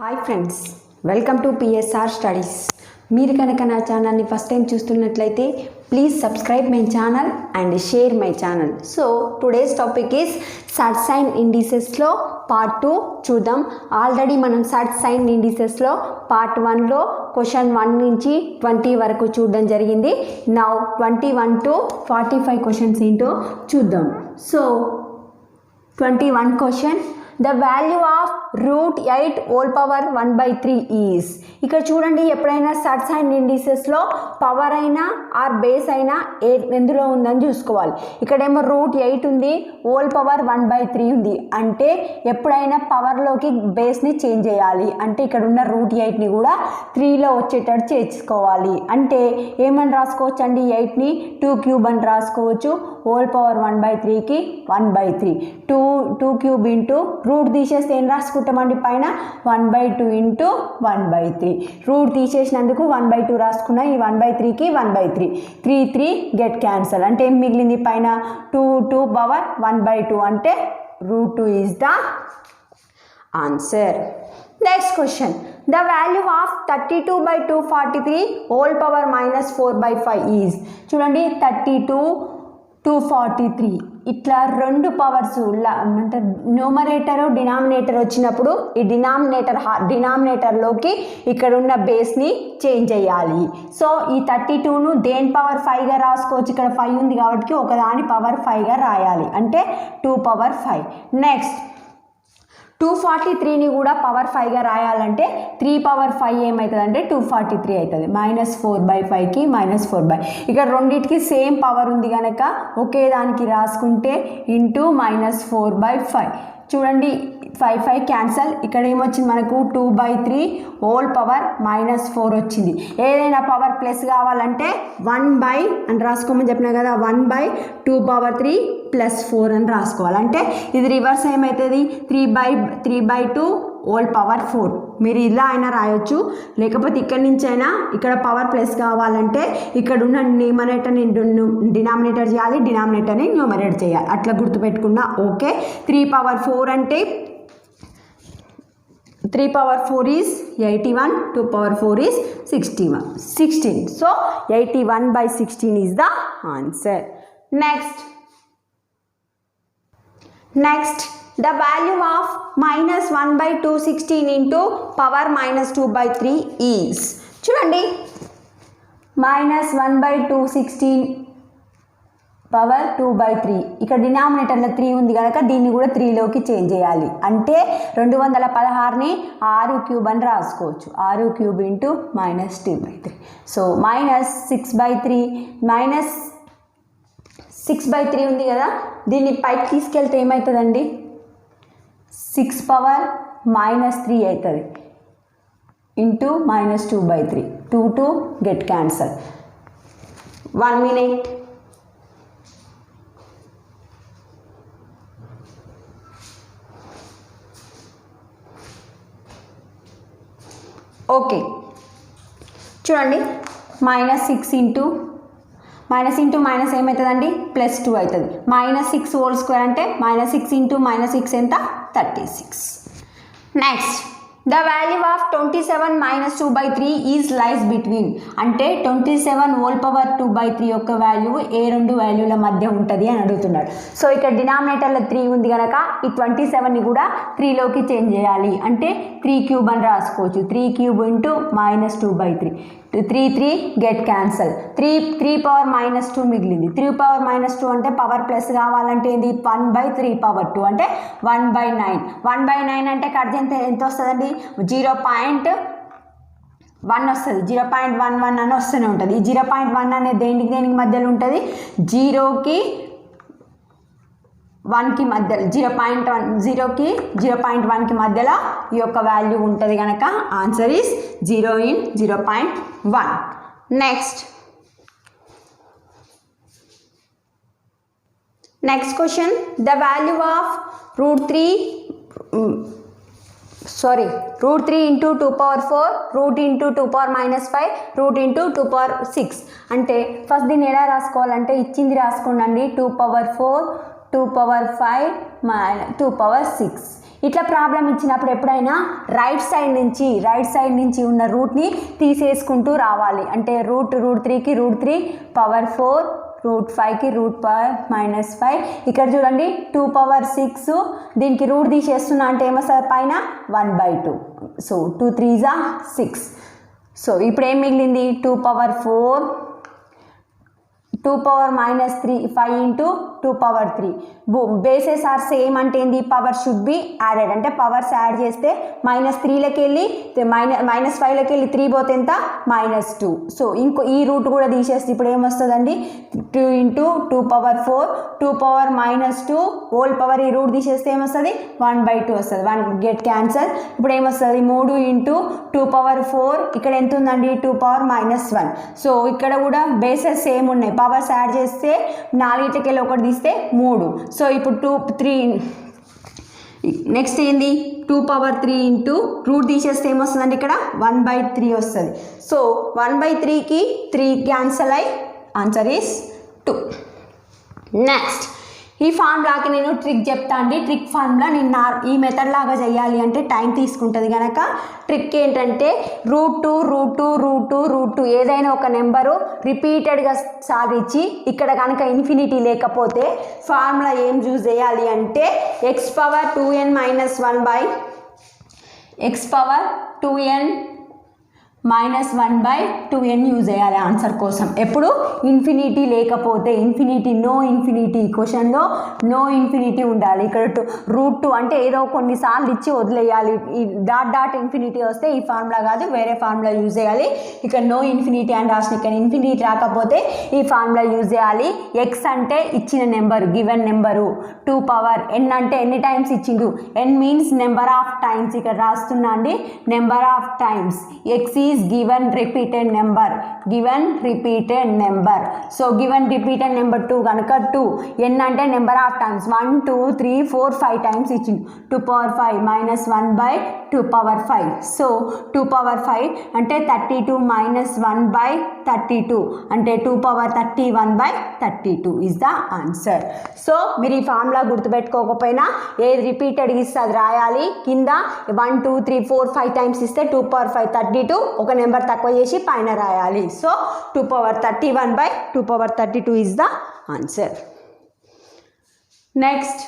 Hi friends, welcome to PSR studies. మీరు కనుక నా ఛానల్ని ఫస్ట్ టైం చూస్తున్నట్లయితే please subscribe my channel and share my channel. So today's topic is surds సైన్ ఇండిసెస్లో పార్ట్ 2 చూద్దాం. ఆల్రెడీ మనం సడ్ సైన్ ఇండిసెస్లో పార్ట్ 1లో క్వశ్చన్ 1 నుంచి 20 వరకు చూడడం జరిగింది. నౌ 21 to 45 క్వశ్చన్స్ ఏంటో చూద్దాం. So 21 question, the value of √8 whole power 1/3 is. ఇక్కడ చూడండి, ఎప్పుడైనా సడ్ సైన్ ఇండిసెస్లో పవర్ అయినా ఆర్ బేస్ అయినా ఎందులో ఉందని చూసుకోవాలి. ఇక్కడేమో √8 ఉంది, హోల్ పవర్ 1/3 ఉంది. అంటే ఎప్పుడైనా పవర్లోకి బేస్ని చేంజ్ చేయాలి. అంటే ఇక్కడ ఉన్న √8ని కూడా 3లో వచ్చేటట్టు చేసుకోవాలి. అంటే ఏమని రాసుకోవచ్చు అండి, 8ని 2 క్యూబ్ అని రాసుకోవచ్చు. హోల్ పవర్ 1/3కి 1/3, 2 క్యూబ్ ఇంటూ రూట్ తీసేస్తే ఏం రాసుకుంటామండి, పైన 1/2 ఇంటూ 1/3. రూట్ తీసేసినందుకు 1/2 రాసుకున్న, ఈ 1/3కి 1/3, 3 గెట్ క్యాన్సల్. అంటే ఏం మిగిలింది, పైన 2 పవర్ 1/2 అంటే √2 is the answer. Next question, the value of 32/243 whole power -4/5 is. చూడండి, 32 243 ఇట్లా రెండు పవర్స్ అంటే న్యూమరేటర్ డినామినేటర్ వచ్చినప్పుడు ఈ డినామినేటర్లోకి ఇక్కడ ఉన్న బేస్ని చేంజ్ చేయాలి. సో ఈ 32ను దేని పవర్ 5గా రాసుకోవచ్చు. ఇక్కడ 5 ఉంది కాబట్టి ఒకదాని పవర్ 5గా రాయాలి, అంటే 2 పవర్ 5. నెక్స్ట్ 243ని కూడా పవర్ 5గా రాయాలంటే 3 పవర్ 5 ఏమవుతుంది అంటే 243 అవుతుంది. -4/5కి -4/, ఇక్కడ రెండింటికి సేమ్ పవర్ ఉంది కనుక ఒకే దానికి రాసుకుంటే ఇంటూ -4/5. చూడండి, 5 క్యాన్సల్. ఇక్కడ ఏమొచ్చింది మనకు 2/3 హోల్ పవర్ -4 వచ్చింది. ఏదైనా పవర్ ప్లస్ కావాలంటే 1 అని రాసుకోమని చెప్పినా కదా, 1/2 పవర్ 3 + 4 అని రాసుకోవాలి. అంటే ఇది రివర్స్ ఏమవుతుంది, 3/2 హోల్ పవర్ 4. మీరు ఇలా అయినా రాయొచ్చు, లేకపోతే ఇక్కడి నుంచి అయినా ఇక్కడ పవర్ ప్లస్ కావాలంటే ఇక్కడ ఉన్న న్యూమరేటర్ని డినామినేటర్ చేయాలి, డినామినేటర్ని న్యూమరేటర్ చేయాలి. అట్లా గుర్తుపెట్టుకున్నా ఓకే. 3 పవర్ 4 అంటే 3 power 4 is 81, 2 power 4 is 16. So 81/16 is the answer. Next the value of -1/216 into power -2/3 is. చూడండి, -1/216 పవర్ 2/3. ఇక్కడ డినామినేటర్లో 3 ఉంది కనుక దీన్ని కూడా 3లోకి చేంజ్ చేయాలి. అంటే 216ని 6 క్యూబ్ అని రాసుకోవచ్చు. 6 క్యూబ్ ఇంటూ -2/3. సో -6/3 ఉంది కదా, దీన్ని పైకి తీసుకెళ్తే ఏమవుతుందండి, 6 పవర్ -3 అవుతుంది into -2/3. 2 get cancel. 1 minute. Okay, చూడండి, -6 ఇంటూ మైనస్ ఏమవుతుందండి, +2 అవుతుంది. -6 హోల్ స్క్వేర్ అంటే -6 ఇంటూ -6 ఎంత, 36. Next, the value of 27 -2/3 is lies between. అంటే 27 హోల్ పవర్ 2/3 యొక్క వాల్యూ ఏ రెండు వాల్యూల మధ్య ఉంటుంది అని అడుగుతున్నాడు. సో ఇక్కడ డినామినేటర్లో 3 ఉంది కనుక ఈ 27ని కూడా 3లోకి చేంజ్ చేయాలి. అంటే 3 క్యూబ్ అని రాసుకోవచ్చు. 3 cube into -2/3, 3 get cancel. 3 power -2 మిగిలింది. 3 పవర్ -2 అంటే పవర్ ప్లస్ కావాలంటే ఏంది, 1/3 పవర్ 2 అంటే 1/9. 1/9 అంటే కట్ ఎంత వస్తుందండి, 0.1 వస్తుంది. 0.11 అని వస్తూనే ఉంటుంది. ఈ 0.1 అనేది దేనికి మధ్యలో ఉంటుంది, 0కి 1కి మధ్యలో, 0.1 0.1కి మధ్యలో ఈ యొక్క వాల్యూ ఉంటుంది కనుక answer is 0 in 0.1. Next question, the value of √3 into 2 power 4, route into 2 power -5, route into 2 power 6. అంటే ఫస్ట్ దీన్ని ఎలా రాసుకోవాలంటే ఇచ్చింది రాసుకోండి. 2 power 4, 2 power 5, 2 power 6. ఇట్లా ప్రాబ్లం ఇచ్చినప్పుడు ఎప్పుడైనా రైట్ సైడ్ నుంచి ఉన్న రూట్ని తీసేసుకుంటూ రావాలి. అంటే రూట్ 3కి √3 పవర్ 4, √5కి √5 ఇక్కడ చూడండి 2 పవర్ 6 దీనికి రూట్ తీసేస్తున్నా అంటే ఏమొస్తుంది పైన 1/2. So 2 3s are 6. సో ఇప్పుడు ఏం మిగిలింది 2 power 4 2 power -3 5 into 2 power 3 bases are same అంటే ఏంది పవర్ షుడ్ బి యాడెడ్ అంటే పవర్స్ యాడ్ చేస్తే -3లోకి వెళ్ళి -5లోకి వెళ్ళి 3 పోతే ఎంత -2. సో ఇంకో ఈ రూట్ కూడా తీసేస్తే ఇప్పుడు ఏమొస్తుందండి 2 into 2 power 4 2 power -2 whole power ఈ రూట్ తీసేస్తే ఏమొస్తుంది 1/2 వస్తుంది. 1 గెట్ క్యాన్సల్. ఇప్పుడు ఏమొస్తుంది 3 ఇంటూ 2 పవర్ 4 ఇక్కడ ఎంత ఉందండి 2 పవర్ -1. సో ఇక్కడ కూడా బేసెస్ సేమ్ ఉన్నాయి పవర్స్ యాడ్ చేస్తే 4కి వెళ్ళి ఒకటి తీస్తే 3. సో ఇప్పుడు 2 3 నెక్స్ట్ ఏంది 2 పవర్ 3 ఇంటూ రూట్ తీసేస్తే ఏమొస్తుందండి ఇక్కడ 1/3 వస్తుంది. సో 1/3కి 3 క్యాన్సల్ అయ్యి ఆన్సర్ ఈస్ 2. నెక్స్ట్ ఈ ఫార్ములాకి నేను ట్రిక్ చెప్తా అండి. ట్రిక్ ఫార్ములా నేను ఈ మెథడ్ లాగా చేయాలి అంటే టైం తీసుకుంటుంది కనుక ట్రిక్ ఏంటంటే √2 ఏదైనా ఒక నెంబరు రిపీటెడ్గా సాల్వ్ ఇచ్చి ఇక్కడ కనుక ఇన్ఫినిటీ లేకపోతే ఫార్ములా ఏం యూజ్ చేయాలి అంటే x power 2n - 1 by x power 2n -1/2n use చేయాలి ఆన్సర్ కోసం. ఎప్పుడు ఇన్ఫినిటీ లేకపోతే నో ఇన్ఫినిటీ క్వశ్చన్లో నో ఇన్ఫినిటీ ఉండాలి. ఇక్కడ √2 అంటే ఏదో కొన్నిసార్లు ఇచ్చి వదిలేయాలి. ఈ డాట్ ఇన్ఫినిటీ వస్తే ఈ ఫార్ములా కాదు వేరే ఫార్ములా యూజ్ చేయాలి. ఇక్కడ నో ఇన్ఫినిటీ అని రాసిన ఇక్కడ ఇన్ఫినిటీ రాకపోతే ఈ ఫార్ములా యూజ్ చేయాలి. ఎక్స్ అంటే ఇచ్చిన number given number 2 power n అంటే ఎన్ని టైమ్స్ ఇచ్చిండు n means number of times ఇక్కడ రాస్తున్నా అండి number of times. X given repeated number so given repeated number 2 కనుక 2 n అంటే నెంబర్ ఆఫ్ టైమ్స్ 1 2 3 4 5 టైమ్స్ ఇచ్చింది 2 పవర్ 5 -1/2 పవర్ 5 సో 2 పవర్ 5 అంటే 32 -1/32 అంటే 2 power 31/32 is the answer. So మీరు ఈ ఫార్ములా గుర్తుపెట్టుకోకపోయినా ఏది రిపీటెడ్ ఇస్తే అది రాయాలి. కింద 1 2 3 4 5 టైమ్స్ ఇస్తే 2 పవర్ 5 32 ఒక నెంబర్ తక్కువ చేసి పైన రాయాలి. So 2 power 31/2 power 32 is the answer. Next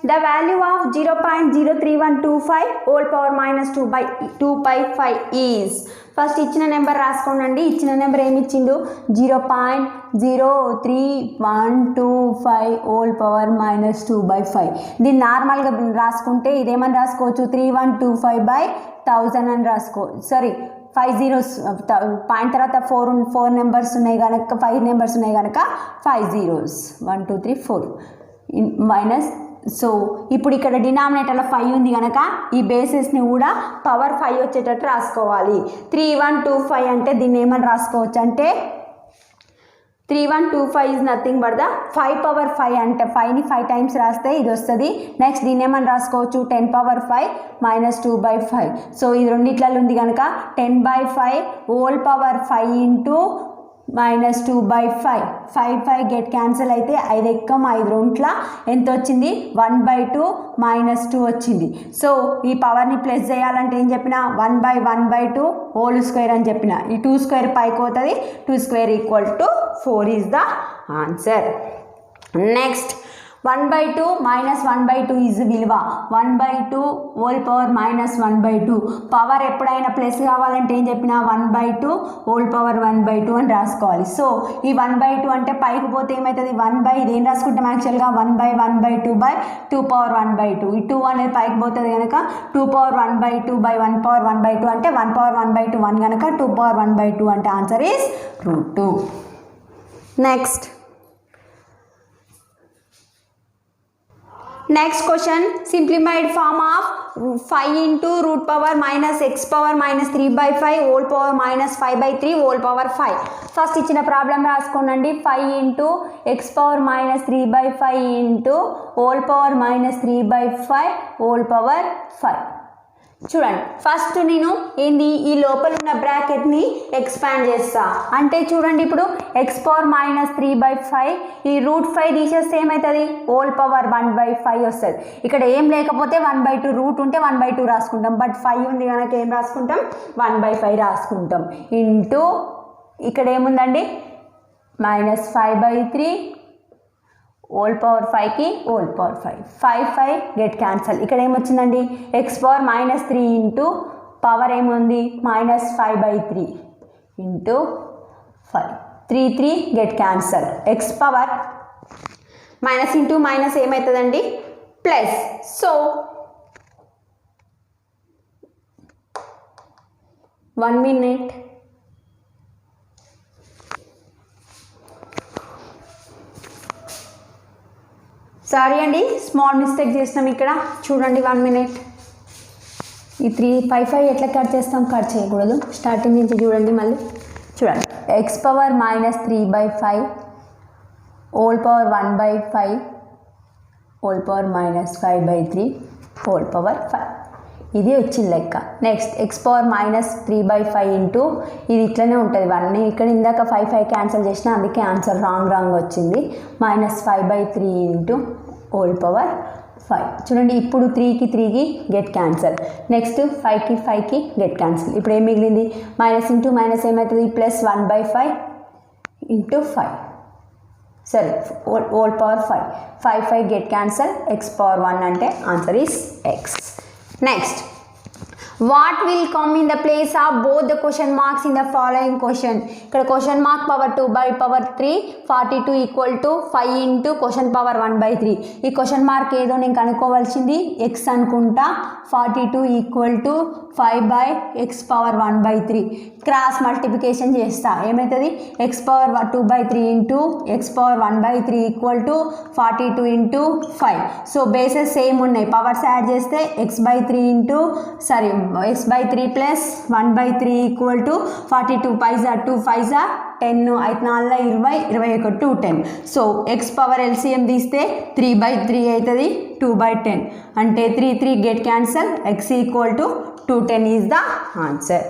the value of 0.03125 whole power -2/5 is. First ఇచ్చిన నెంబర్ రాసుకోండి. ఇచ్చిన నెంబర్ ఏమి ఇచ్చిండు 0.03125 హోల్ పవర్ -2/5. దీన్ని నార్మల్గా రాసుకుంటే ఇదేమని రాసుకోవచ్చు 3125/1000 అని రాసుకోవచ్చు. సారీ 5 zeros పాయింట్ తర్వాత 4 నెంబర్స్ ఉన్నాయి కనుక 5 నెంబర్స్ ఉన్నాయి కనుక 5 zeros 1 2 3 4 మైనస్. సో ఇప్పుడు ఇక్కడ డినామినేటర్లో 5 ఉంది కనుక ఈ బేసిస్ని కూడా పవర్ 5 వచ్చేటట్టు రాసుకోవాలి. 3125 అంటే దీన్ని ఏమని రాసుకోవచ్చు అంటే 3125 is nothing but the 5 power 5 అంటే 5ని 5 టైమ్స్ రాస్తే ఇది వస్తుంది. నెక్స్ట్ దీన్ని ఏమని రాసుకోవచ్చు 10 పవర్ 5 -2/5. సో ఇది రెండిట్లలో ఉంది కనుక 10/5 whole power 5 into -2/5 5 get cancel అయితే 5 ఎక్కం 5 రౌండ్ల ఎంత వచ్చింది 1/2 -2 వచ్చింది. సో ఈ పవర్ని ప్లస్ చేయాలంటే ఏం చెప్పిన 1/1/2 హోల్ స్క్వేర్ అని చెప్పిన. ఈ 2 స్క్వేర్ పైకి పోతుంది 2 square = 4 is the answer. Next 1/2 -1/2 is విలువ 1/2 హోల్ పవర్ -1/2. పవర్ ఎప్పుడైనా ప్లస్ కావాలంటే ఏం చెప్పిన 1/2 హోల్ పవర్ 1/2 అని రాసుకోవాలి. సో ఈ 1/2 అంటే పైకి పోతే ఏమవుతుంది 1 ఇది ఏం రాసుకుంటాం యాక్చువల్గా 1/1/2/2 పవర్ 1/2. ఈ 2 అనేది పైకి పోతుంది కనుక 2 పవర్ 1/2/1 పవర్ 1/2 అంటే 1 పవర్ 1/2 1 కనుక 2 పవర్ 1/2 అంటే answer is √2. Next question, simplified form of 5 into root power minus x power -3/5 whole power -5/3 whole power 5. First ఇచ్చిన ప్రాబ్లం రాసుకోండి 5 into x power -3/5 into whole power -3/5 whole power 5. చూడండి first నేను ఏంది ఈ లోపల ఉన్న బ్రాకెట్ని ఎక్స్పాండ్ చేస్తా అంటే చూడండి ఇప్పుడు x⁻³ ఈ √5 తీసేస్తే ఏమవుతుంది హోల్ పవర్ 1/5 వస్తుంది. ఇక్కడ ఏం లేకపోతే 1/2 రూట్ ఉంటే 1/2 రాసుకుంటాం. బట్ 5 ఉంది కనుక ఏం రాసుకుంటాం 1/5 రాసుకుంటాం. ఇంటూ ఇక్కడ ఏముందండి -5/3 హోల్ పవర్ 5కి హోల్ పవర్ 5 గెట్ క్యాన్సల్. ఇక్కడ ఏమొచ్చిందండి x⁻³ ఇంటూ పవర్ ఏముంది -5/3 into 5 3 get cancel. x power minus into minus ఏమవుతుందండి ప్లస్. So 1 minute. సారీ అండి స్మాల్ మిస్టేక్ చేసినాం ఇక్కడ చూడండి 1 minute. ఈ 5 ఎట్లా కట్ చేస్తాం కట్ చేయకూడదు స్టార్టింగ్ నుంచి చూడండి మళ్ళీ చూడండి x⁻³ whole power 1/5 whole power -5/3 whole power 5 ఇది వచ్చింది లెక్క. నెక్స్ట్ x⁻³ ఇంటూ ఇది ఇట్లనే ఉంటుంది 1 ఇక్కడ ఇందాక 5 క్యాన్సిల్ చేసిన అందుకే ఆన్సర్ రాంగ్ వచ్చింది -5/3 ఇంటూ హోల్ పవర్ 5. చూడండి ఇప్పుడు 3కి 3కి గెట్ క్యాన్సల్. నెక్స్ట్ 5కి గెట్ క్యాన్సల్. ఇప్పుడు ఏం మిగిలింది మైనస్ ఇంటూ మైనస్ ఏమవుతుంది +1/5 ఇంటూ 5 సరే whole power 5 get cancel. x⁻1 అంటే answer is x. Next, what will come in the place of both the question marks in the following question? ఇక్కడ question mark power 2/3 42 equal to 5 into question power 1/3. ఈ question mark ఏదో నేను కనుక్కోవాల్సింది x అనుకుంటా 42 equal to 5/x⁻1/3 cross multiplication చేస్తా ఏమవుతుంది x⁻2/3 into x⁻1/3 equal to 42 into 5. So bases same ఉన్నాయి powers add చేస్తే x/3 into x/3 plus 1/3 equal to 42 5 2 5 10 5 4 20 21 210. So x power LCM తీస్తే 3/3 అవుతుంది 2/10 అంటే 3 get cancel. x equal to 210 is the answer.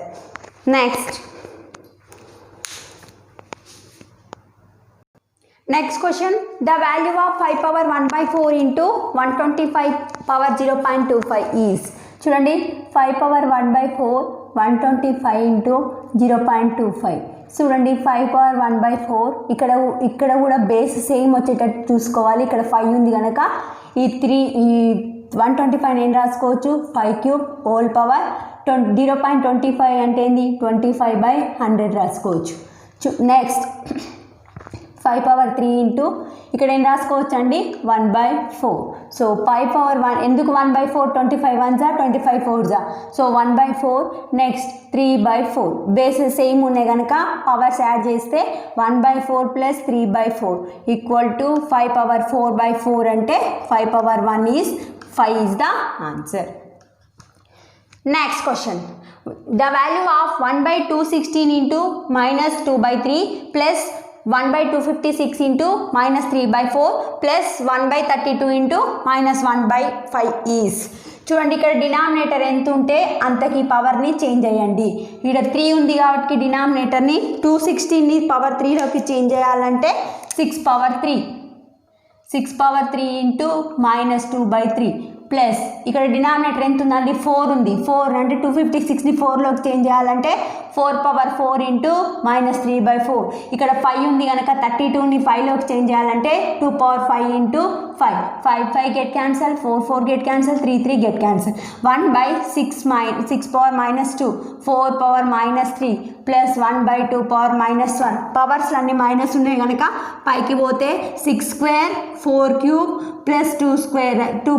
Next question, the value of 5 power 1/4 into 125 power 0.25 is. చూడండి 5 power 1/4 125 into 0.25. చూడండి 5 power 1/4 ఇక్కడ కూడా base same వచ్చేటట్టు చూసుకోవాలి. ఇక్కడ 5 ఉంది కనుక ఈ 125 నేను రాసుకోవచ్చు 5³ హోల్ పవర్ 0.25 అంటే ఏంది 25/100 రాసుకోవచ్చు. నెక్స్ట్ 5 power 3 ఇంటూ ఇక్కడ ఏం రాసుకోవచ్చు అండి 1/4. సో 5 power 1 ఎందుకు 1/4 25 1s 25 4s so 1/4. Next 3/4 bases same ఉన్నాయి కనుక పవర్స్ యాడ్ చేస్తే 1/4 ప్లస్ 3/4 ఈక్వల్ టు 5 power 4/4 అంటే 5 power 1 is 5 is the answer. Next question, the value of 1/216 into -2/3 plus 1/256 into -3/4 plus 1/32 into -1/5 is. చూడండి ఇక్కడ డినామినేటర్ ఎంత ఉంటే అంతకి పవర్ని చేంజ్ అయ్యండి. ఇక్కడ 3 ఉంది కాబట్టి డినామినేటర్ని 216ని పవర్ 3లోకి చేంజ్ చేయాలంటే 6 power 3 ఇంటూ -2/3 ప్లస్ ఇక్కడ డినామినేటర్ ఎంత ఉందండి 4 ఉంది 4 అంటే 256ని 4లోకి చేంజ్ చేయాలంటే 4 power 4 ఇంటూ -3/4. ఇక్కడ 5 ఉంది కనుక 32ని 5లోకి చేంజ్ చేయాలంటే 2 power 5 into 5 get cancel 4 get cancel 3 get cancel. 1/6 power -2 4 power -3 plus 1/2 power -1 powers అన్ని మైనస్ ఉన్నాయి కనుక పైకి పోతే 6² 4³ ప్లస్ 2² 2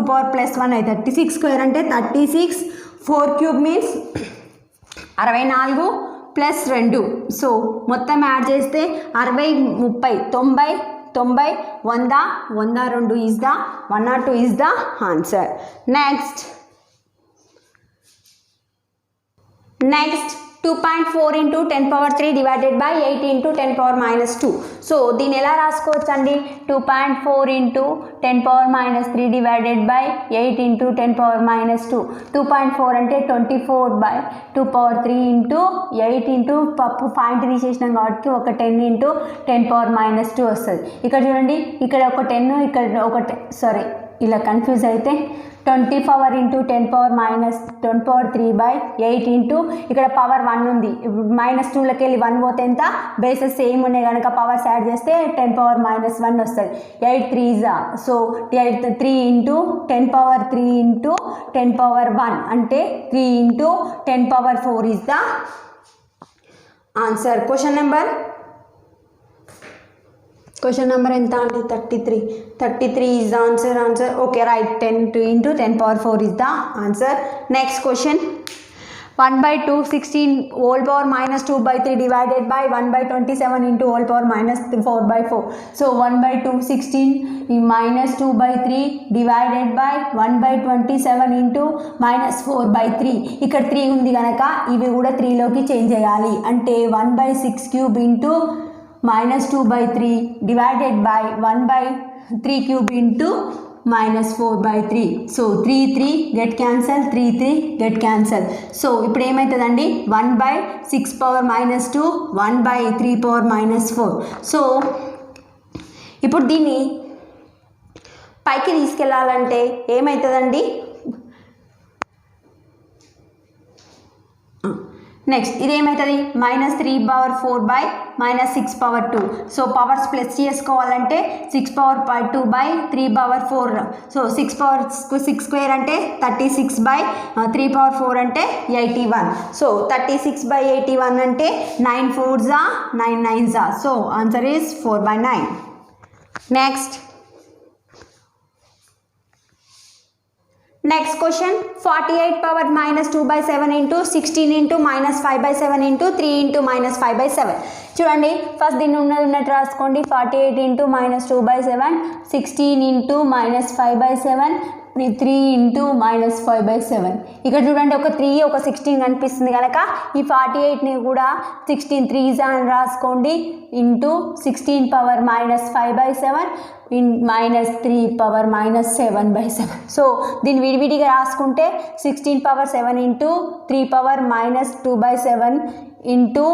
power ప్లస్ 1 అయితే 36² అంటే 36 4³ మీన్స్ 64 ప్లస్ 2. సో మొత్తం యాడ్ చేస్తే 60 30 90 100 102 is the 102 is the answer. Next 2.4 into 10 power 3 divided by 8 into 10 power minus 2. So దీన్ని ఎలా రాసుకోవచ్చండి? 2.4 into 10 power minus 3 divided by 8 into 10 power minus 2. 2.4 అంటే 24 by 2 power 3 into 8 into point తీసేసినాం కాబట్టి ఒక 10 into 10 power minus 2 వస్తుంది. ఇక్కడ చూడండి, ఇక్కడ ఒక 10, ఇక్కడ ఒక ఇలా కన్ఫ్యూజ్ అయితే 20 power into 10 power minus 10 power 3 by 8 into ఇక్కడ పవర్ 1 ఉంది, -2లోకి వెళ్ళి 1 పోతే ఎంత, బేసెస్ సేమ్ ఉన్నాయి కనుక పవర్స్ యాడ్ చేస్తే 10 పవర్ -1 వస్తుంది. 8 3s so 3 into 10 power 3 into 10 power 1 అంటే 3 into 10 power 4 is the answer. Question number ఎంత అండి? 33 is the answer. Okay, right. 10 into 10 power 4 is the answer. Next question. 1/2 16 whole power minus 2/3 divided by 1/27 into whole power minus 4/4. So 1/2 16 minus 2/3 divided by 1/27 into minus 4/3. ఇక్కడ 3 ఉంది కనుక ఇవి కూడా 3లోకి change చేయాలి. అంటే 1/6 cube into minus 2/3 divided by 1/3 cube into minus 4/3. So 3 get cancel, 3 get cancel. So ఇప్పుడు ఏమవుతుందండి? 1/6 power minus 2, 1/3 power minus 4. So ఇప్పుడు దీన్ని పైకి తీసుకెళ్ళాలంటే ఏమవుతుందండి? నెక్స్ట్ ఇది ఏమవుతుంది? -3 power 4 by -6 power 2. So powers plus చేసుకోవాలంటే 6 power 2 by 3 power 4. So 6 power 6 square అంటే 36 by 3 power 4 అంటే 81. సో 36 by 81 అంటే 9 4s 9 9s. So answer is 4/9. Next question. 48 power minus 2/7 into 16 into minus 5/7 into 3 into minus 5/7. చూడండి, first దీన్ని ఉన్నట్టు రాసుకోండి. 48 into minus 2/7, 16 into minus 5/7, 3 into minus 5/7. ఇక్కడ చూడండి, ఒక 3 ఒక 16 కనిపిస్తుంది కనుక ఈ 48ని కూడా 16 3s అని రాసుకోండి. Into 16 power -5/7 -3 power -7/7. సో దీన్ని విడివిడిగా రాసుకుంటే 16 power 7 into 3 power -2/7 into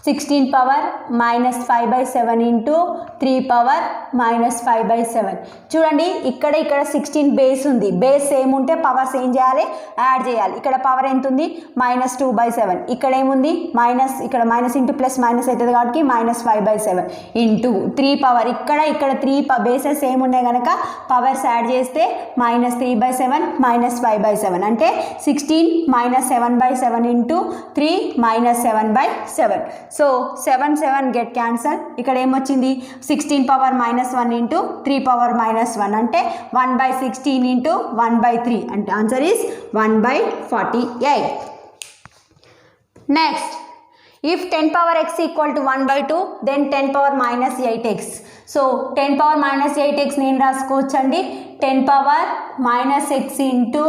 16 power -5/7 into 3 power -5/7. చూడండి, ఇక్కడ 16 బేస్ ఉంది. బేస్ సేమ్ ఉంటే పవర్స్ ఏం చేయాలి? యాడ్ చేయాలి. ఇక్కడ పవర్ ఎంత ఉంది? -2/7. ఇక్కడ ఏముంది? ఇక్కడ మైనస్ ఇంటూ ప్లస్ మైనస్ అవుతుంది కాబట్టి -5/7 ఇంటూ 3 పవర్. ఇక్కడ 3 బేసెస్ సేమ్ ఉన్నాయి కనుక పవర్స్ యాడ్ చేస్తే -3/7 -5/7 అంటే 16 -7/7 ఇంటూ 3 -7/7. So 7 get cancel. ఇక్కడ ఏమొచ్చింది? 16 పవర్ -1 ఇంటూ 3 పవర్ -1 అంటే 1/16 ఇంటూ 1/3 అంటే answer is 1/48. Next, if 10 power x equal to 1/2 then 10 power -8x. So 10 power -8x నేను రాసుకోవచ్చండి. 10 power -x into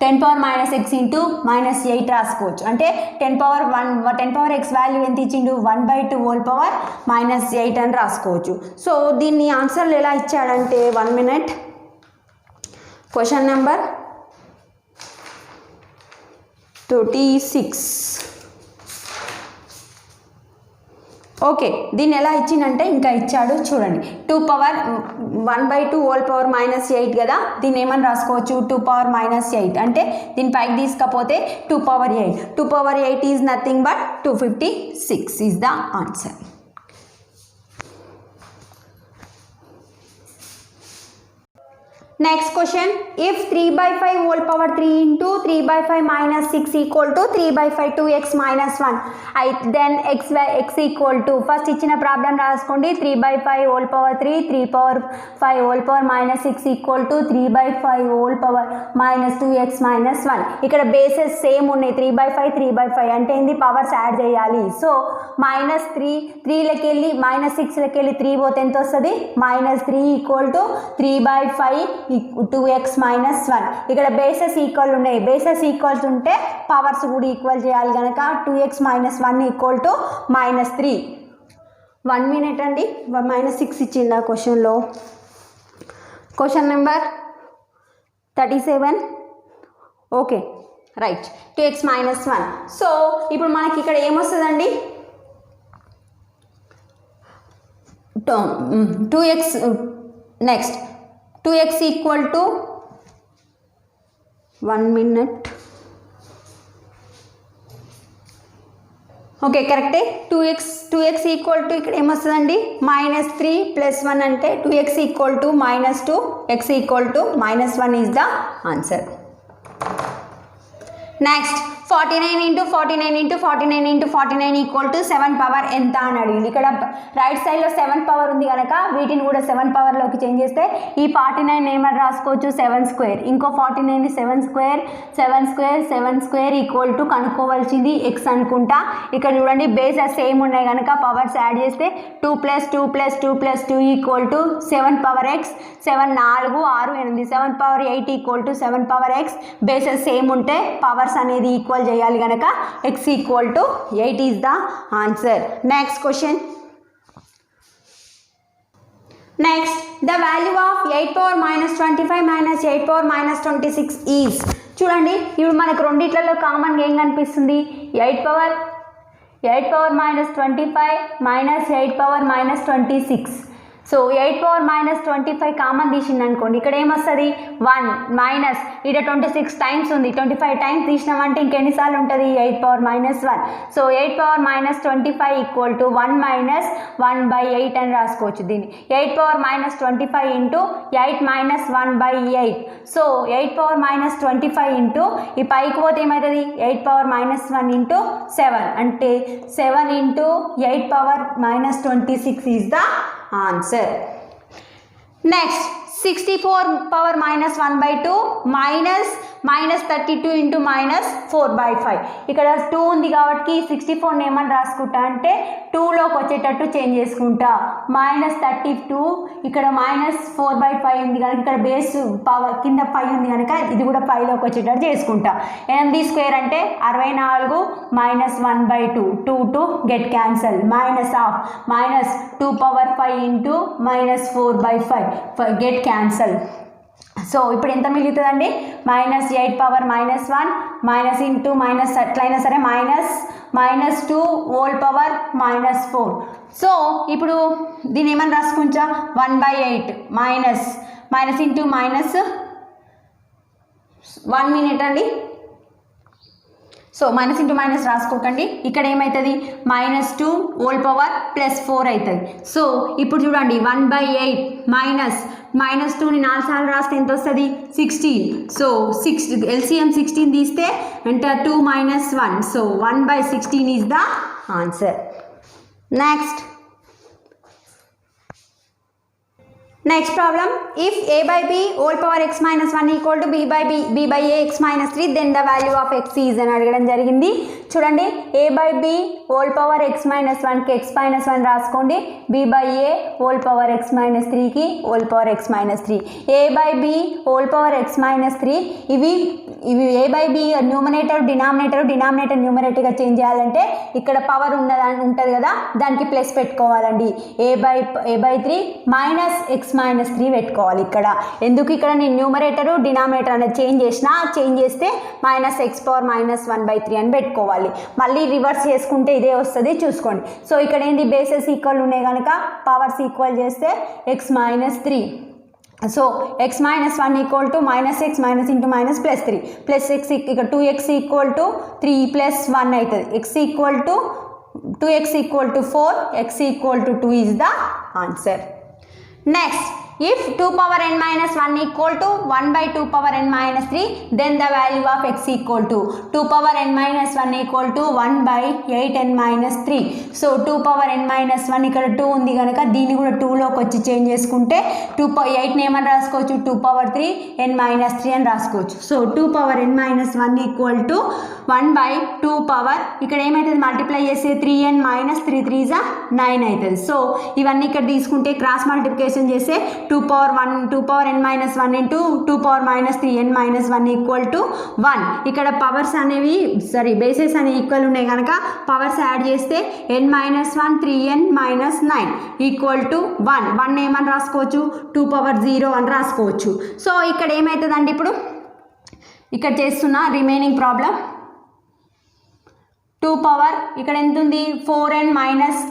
10 power -x into -8 రాసుకోవచ్చు. అంటే 10 power x వాల్యూ ఎంత ఇచ్చిండు? 1/2 whole power -8 అని రాసుకోవచ్చు. సో దీన్ని ఆన్సర్లు ఎలా ఇచ్చాడంటే 1 minute. Question number 36. ఓకే, దీన్ని ఎలా ఇచ్చిందంటే ఇంకా ఇచ్చాడు చూడండి. 2 పవర్ 1/2 హోల్ పవర్ -8 కదా, దీన్ని ఏమని రాసుకోవచ్చు? 2 పవర్ -8 అంటే దీని పైకి తీసుకపోతే 2 power 8. 2 power 8 is nothing but 256 is the answer. Next question. If 3/5 whole power 3 into 3/5 minus 6 equal to 3/5 2x minus 1, then x equal to, first ఇచ్చిన ప్రాబ్లం రాసుకోండి. 3/5 whole power 3, 3/5 whole power minus 6 equal to 3/5 whole power minus 2x minus 1. ఇక్కడ bases same ఉన్నాయి. 3/5 3/5 అంటే ఏంది? Powers add చేయాలి. So -3లకి వెళ్ళి -6లకి వెళ్ళి 3 పోతే ఎంత వస్తుంది? -3 ఈక్వల్ టు 3/5 2x మైనస్ 1. ఇక్కడ బేసెస్ ఈక్వల్ ఉన్నాయి, బేసెస్ ఈక్వల్స్ ఉంటే పవర్స్ కూడా ఈక్వల్ చేయాలి కనుక 2x minus 1 equal to -3. 1 minute అండి. -6 ఇచ్చింది ఆ క్వశ్చన్లో. Question number 37. Okay right, 2x minus 1. So ఇప్పుడు మనకి ఇక్కడ ఏమొస్తుందండి, 2x next 2x equal to 1 minute. Okay కరెక్టే. 2x ఈక్వల్ టు ఇక్కడ ఏమొస్తుందండి -3 + 1 అంటే 2x equal to -2, x equal to -1 is the answer. Next 49 × 49 × 49 × 49 equal to 7 power ఎంత అని అడిగింది. ఇక్కడ రైట్ సైడ్లో 7 పవర్ ఉంది కనుక వీటిని కూడా 7 పవర్లోకి చేంజ్ చేస్తే ఈ 49 ఏమని రాసుకోవచ్చు 7², ఇంకో 49 7² ఈక్వల్ టు కనుక్కోవాల్సింది x అనుకుంటా. ఇక్కడ చూడండి బేసెస్ సేమ్ ఉన్నాయి కనుక పవర్స్ యాడ్ చేస్తే 2 + 2 + 2 + 2 equal to 7 power x. 7 4 6 8 7 power 8 equal to 7 power x. Bases same ఉంటే పవర్స్ అనేది ఈక్వల్ చేయాలి కనుక x equal to 8 is the answer. Next question. Next the value of 8 power -25 8 power -26 is. చూడండి ఇప్పుడు మనకు రెండిట్లలో కామన్గా ఏం కనిపిస్తుంది, 8 power -25 -8 power -26. So 8 power -25 common తీసింది అనుకోండి, ఇక్కడ ఏమొస్తుంది 1 మైనస్ ఇక్కడ 26 టైమ్స్ ఉంది, 25 టైమ్స్ తీసినామంటే ఇంకెన్నిసార్లు ఉంటుంది 8 power -1. So 8 power -25 equal to 1 - 1/8 అని రాసుకోవచ్చు దీన్ని. 8 power -25 into 8 - 1/8. So 8 power -25 into ఈ పైకి పోతే ఏమవుతుంది 8 పవర్ -1 ఇంటూ 7 అంటే 7 into 8 power -26 is the answer. Next 64 power -1/2 -32 into -4/5. ఇక్కడ 2 ఉంది కాబట్టి 64 ఏమని రాసుకుంటా అంటే 2లోకి వచ్చేటట్టు చేంజ్ చేసుకుంటా. -32 ఇక్కడ -4/5 ఉంది కనుక ఇక్కడ బేస్ పవర్ కింద 5 ఉంది కనుక ఇది కూడా 5లోకి వచ్చేటట్టు చేసుకుంటా. 8² అంటే 64 -1/2 2 get cancel -half -2/5 into -4/5 get cancel. So ఇప్పుడు ఎంత మిగులుతుందండి -8 పవర్ -1 మైనస్ ఇంటూ మైనస్ ఎట్లయినా సరే -2 హోల్ పవర్ -4. సో ఇప్పుడు దీన్ని ఏమని రాసుకుంటా 1/8 మైనస్ ఇంటూ మైనస్ 1 మినిట్ అండి. సో మైనస్ ఇంటూ మైనస్ రాసుకోకండి, ఇక్కడ ఏమవుతుంది -2 హోల్ పవర్ +4 అవుతుంది. సో ఇప్పుడు చూడండి 1/8 -2ని 4 సార్లు రాస్తే ఎంత వస్తుంది 16. సో LCM 16 తీస్తే అంటే 2 - 1. So 1/16 is the answer. Next problem, if a/b whole power x - 1 equal to b/a x - 3 then the value of x is అని అడగడం జరిగింది. చూడండి a/b whole power x - 1కి x - 1 రాసుకోండి, b/a whole power x - 3కి whole power x - 3. a/b whole power x - 3 ఇవి a/b numerator denominator న్యూమరేటర్గా change చేయాలంటే ఇక్కడ పవర్ ఉంటుంది కదా దానికి ప్లస్ పెట్టుకోవాలండి. a/3 - x - 3 పెట్టుకోవాలి. ఇక్కడ ఎందుకు ఇక్కడ నేను న్యూమరేటరు డినామినేటర్ అనేది చేంజ్ చేస్తే -x పవర్ -1/3 అని పెట్టుకోవాలి. మళ్ళీ రివర్స్ చేసుకుంటే ఇదే వస్తుంది చూసుకోండి. సో ఇక్కడ ఏంటి బేసెస్ ఈక్వల్ ఉన్నాయి కనుక పవర్స్ ఈక్వల్ చేస్తే x - 3. So x - 1 equal to -x into +3 +x ఇక్కడ 2x ఈక్వల్ టు 3 + 1 అవుతుంది. x equal to 2x equal to 4 x equal to 2 is the answer. Next, if 2 power n minus 1 equal to 1/2 power n minus 3 then the value of x equal to 2 power n minus 1 equal to 1/8 n minus 3. So 2 power n minus 1 ఇక్కడ 2 ఉంది కనుక దీన్ని కూడా 2లోకి వచ్చి change చేసుకుంటే 8ని ఏమని రాసుకోవచ్చు 2 power 3 n minus 3 అని రాసుకోవచ్చు. So 2 power n minus 1 equal to 1/2 power ఇక్కడ ఏమవుతుంది మల్టిప్లై చేస్తే 3n - 3 3 9 అవుతుంది. సో ఇవన్నీ ఇక్కడ తీసుకుంటే క్రాస్ మల్టిప్లికేషన్ చేస్తే 2 power 1 2 power n minus 1 into 2 power minus 3 n minus 1 equal to 1. ఇక్కడ పవర్స్ అనేవి బేసెస్ అనేవి ఈక్వల్ ఉన్నాయి కనుక పవర్స్ యాడ్ చేస్తే n minus 1 3n minus 9 equal to 1. 1 ఏమని రాసుకోవచ్చు 2 పవర్ 0 అని రాసుకోవచ్చు. సో ఇక్కడ ఏమవుతుందండి, ఇప్పుడు ఇక్కడ చేస్తున్న రిమైనింగ్ ప్రాబ్లం 2 పవర్ ఇక్కడ ఎంత ఉంది 4n minus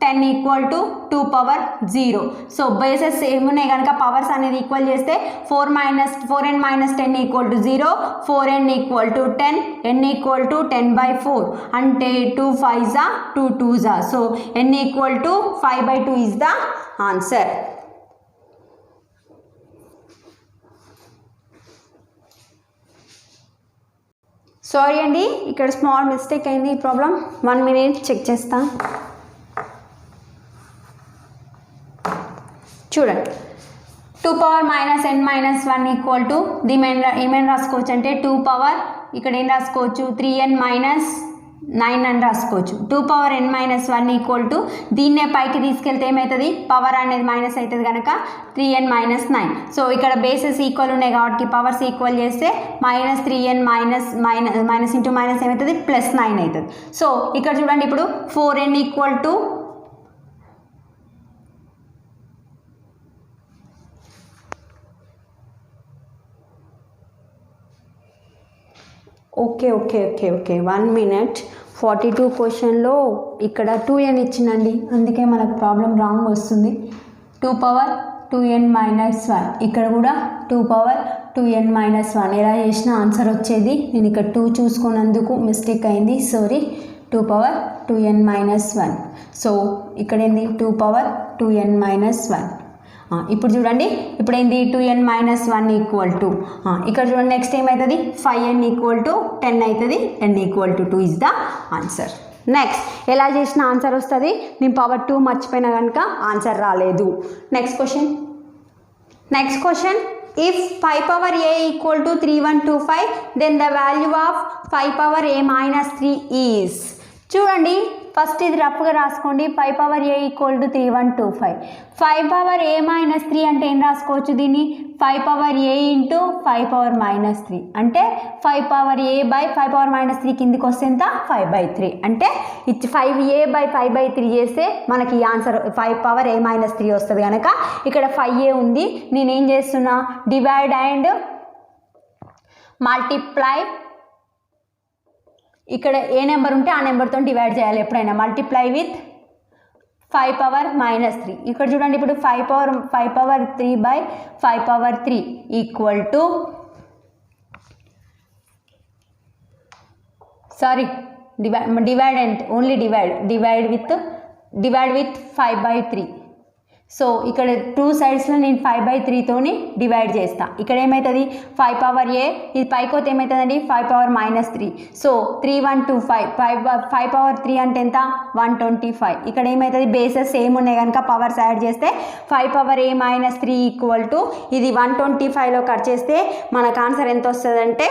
10 equal to 2 power 0. So bases ఏమున్నాయి కనుక పవర్స్ అనేది ఈక్వల్ చేస్తే 4n minus 10 equal to 0, 4n equal to 10, n equal to 10/4 అంటే 2 5s 2 2s. So n equal to 5/2 is the answer. Sorry అండి, ఇక్కడ స్మాల్ మిస్టేక్ అయింది. ఈ problem 1 minute check చేస్తా. చూడండి 2 power minus n minus 1 equal to ఏమైనా రాసుకోవచ్చు అంటే 2 పవర్ ఇక్కడ ఏం రాసుకోవచ్చు 3n మైనస్ 9 అని రాసుకోవచ్చు. 2 power n minus 1 equal to దీన్నే పైకి తీసుకెళ్తే ఏమవుతుంది పవర్ అనేది మైనస్ అవుతుంది కనుక 3n మైనస్ 9. సో ఇక్కడ బేసెస్ ఈక్వల్ ఉన్నాయి కాబట్టి పవర్స్ ఈక్వల్ చేస్తే minus 3n minus into minus ఏమవుతుంది ప్లస్ 9 అవుతుంది. సో ఇక్కడ చూడండి ఇప్పుడు 4n equal to okay 1 minute. 42 క్వశ్చన్లో ఇక్కడ 2n ఇచ్చిందండి, అందుకే మనకు ప్రాబ్లం రాంగ్ వస్తుంది. 2 పవర్ 2n మైనస్ 1 ఇక్కడ కూడా 2 పవర్ 2n మైనస్ 1 ఎలా చేసినా ఆన్సర్ వచ్చేది. నేను ఇక్కడ 2 చూసుకున్నందుకు మిస్టేక్ అయింది, sorry. 2 power 2n minus 1. So ఇక్కడ ఏంది 2 పవర్ 2n మైనస్ 1. ఇప్పుడు చూడండి ఇప్పుడు ఏంది 2n మైనస్ 1 ఈక్వల్ టు ఇక్కడ చూడండి నెక్స్ట్ ఏమవుతుంది 5n ఈక్వల్ టు 10 అవుతుంది. n equal to 2 is the answer. Next ఎలా చేసిన ఆన్సర్ వస్తుంది, నేను పవర్ 2 మర్చిపోయినా కనుక ఆన్సర్ రాలేదు. Next question if 5 power a equal to 3125 then the value of 5 power a minus 3 is. చూడండి ఫస్ట్ ఇది రఫ్గా రాసుకోండి. 5 power a equal to 3125. 5 power a minus 3 అంటే ఏం రాసుకోవచ్చు దీన్ని 5 power a into 5 power minus 3 అంటే 5 power a by 5 power minus 3 కిందికి వస్తే ఎంత 5/3 అంటే 5a బై 5/3 చేస్తే మనకి ఆన్సర్ 5 power a మైనస్ 3 వస్తుంది కనుక ఇక్కడ 5a ఉంది. నేనేం చేస్తున్నా డివైడ్ అండ్ మల్టిప్లై, ఇక్కడ ఏ నెంబర్ ఉంటే ఆ నెంబర్తో డివైడ్ చేయాలి ఎప్పుడైనా. Multiply with 5 power minus 3. ఇక్కడ చూడండి ఇప్పుడు 5 power 3 by 5 power 3 equal to sorry divide and only divide with 5/3. So ఇక్కడ 2 sides నేను 5/3 తోని డివైడ్ చేస్తా. ఇక్కడ ఏమవుతుంది 5 power a ఇది పైకోతే ఏమవుతుందండి 5 power మైనస్ 3. సో 3125 5 power 3 అంటే ఎంత 125. ఇక్కడ ఏమవుతుంది బేసెస్ సేమ్ ఉన్నాయి కనుక పవర్స్ యాడ్ చేస్తే 5 power a minus 3 equal to ఇది 125లో కట్ చేస్తే మనకు ఆన్సర్ ఎంత వస్తుంది అంటే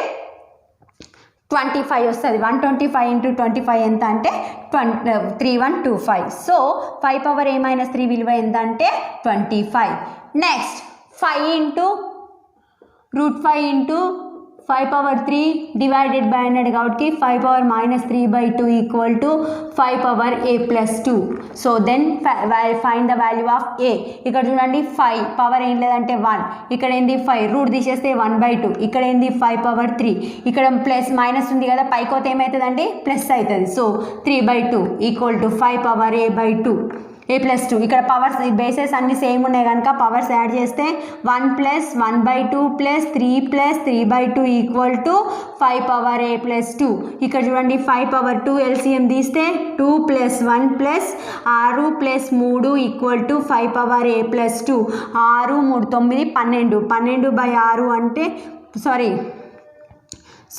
25 వస్తుంది. 125 ఇంటూ 25 ఎంత అంటే 3125. సో 5 power a మైనస్ 3 విలువ ఎంత అంటే 25. Next 5 into √5 into 5 power 3 divided by 100 కాబట్టి 5 power minus 3/2 equal to 5 power a plus 2. So then find the value of a. ఇక్కడ చూడండి 5 పవర్ ఏం లేదంటే 1, ఇక్కడ ఏంది 5 రూట్ తీసేస్తే 1/2, ఇక్కడ ఏంది 5 power 3, ఇక్కడ ప్లస్ మైనస్ ఉంది కదా పైకోతే ఏమవుతుందండి ప్లస్ అవుతుంది. So 3/2 equal to 5 power a/2 a plus 2. ఇక్కడ పవర్స్ బేసెస్ అన్ని సేమ్ ఉన్నాయి కనుక పవర్స్ యాడ్ చేస్తే 1 plus 1/2 plus 3 plus 3/2 equal to 5 power a plus 2. ఇక్కడ చూడండి 5 power 2 LCM తీస్తే 2 plus 1 plus 6 plus 3 equal to 5 power a plus 2. 6 3 9 12/6 అంటే సారీ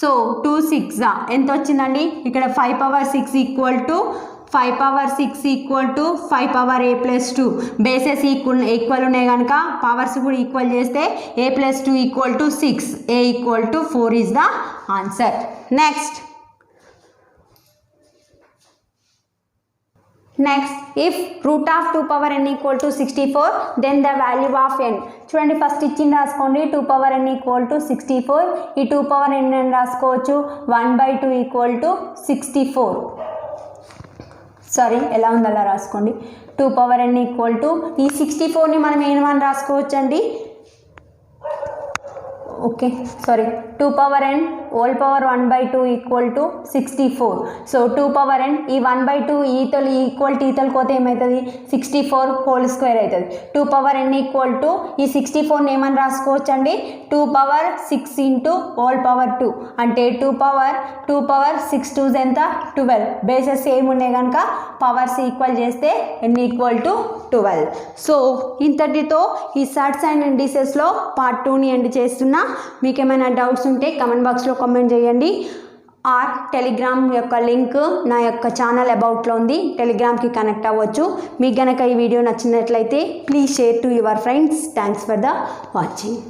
సో 2 6 ఎంత వచ్చిందండి ఇక్కడ 5 power 6 equal to 5 power 6 equal to 5 power a plus 2. Bases equal ఉన్నాయి కనుక powers కూడా ఈక్వల్ చేస్తే a plus 2 equal to 6, a equal to 4 is the answer. Next next if root of 2 power n equal to 64 then the value of n. చూడండి ఫస్ట్ ఇచ్చింది రాసుకోండి 2 power n equal to 64. ఈ 2 power n అని రాసుకోవచ్చు 1/2 equal to 64. Sorry ఎలా ఉంది అలా రాసుకోండి. 2 power n ఈక్వల్ టు ఈ 64ని మనం ఏమని రాసుకోవచ్చండి, okay sorry 2 power n whole power 1/2 equal to 64. So 2 power n ఈ 1/2 ఈతలు ఈక్వల్ టు ఈతలు పోతే ఏమవుతుంది 64 హోల్ స్క్వేర్ అవుతుంది. 2 power n ఈక్వల్ టు ఈ 64ని ఏమని రాసుకోవచ్చు అండి 2 power 6 ఇంటూ హోల్ పవర్ 2 అంటే 2 power 6 2 ఎంత 12. బేసెస్ సేమ్ ఉన్నాయి కనుక పవర్స్ ఈక్వల్ చేస్తే n ఈక్వల్ టు 12. సో ఇంతటితో ఈ సర్ట్స్ అండ్ ఇండిసెస్లో పార్ట్ 2ని ఎండ్ చేస్తున్నా. మీకు ఏమైనా డౌట్స్ ఉంటే కమెంట్ బాక్స్లో కామెంట్ చేయండి. ఆర్ టెలిగ్రామ్ యొక్క లింక్ నా యొక్క ఛానల్ అబౌట్లో ఉంది, టెలిగ్రామ్కి కనెక్ట్ అవ్వచ్చు. మీకు కనుక ఈ వీడియో నచ్చినట్లయితే please share to your friends. Thanks for the watching.